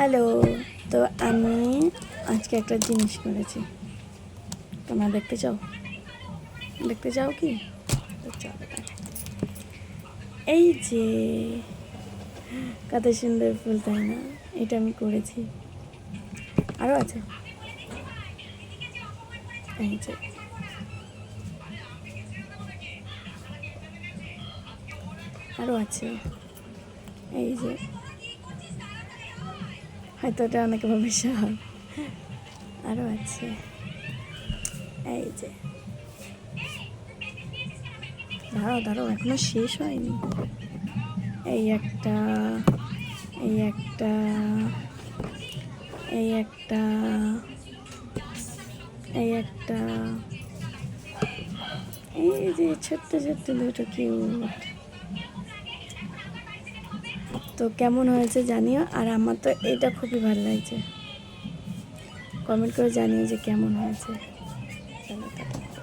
Hello. তো আমি আজকে একটা জিনিস করেছি, তোমরা দেখতে চাও? দেখতে চাও কি? চলো, এই যে কত সুন্দর ফুল, তাই না? এটা আমি করেছি, আরও আছে। এই যে আরও আছে, এই যে হয়তো এটা অনেকে ভাবে সাপ, আরও আছে। এই যে দাঁড়াও এখনো শেষ হয়নি। এই একটা, এই একটা, এই একটা, এই একটা, এই যে ছোট্ট ছোট্ট দুটো কিউট। তো কেমন হয়েছে জানিও, আর আমার তো এটা খুবই ভালো লাগছে। কমেন্ট করে জানিও যে কেমন হয়েছে। চলো টাটা।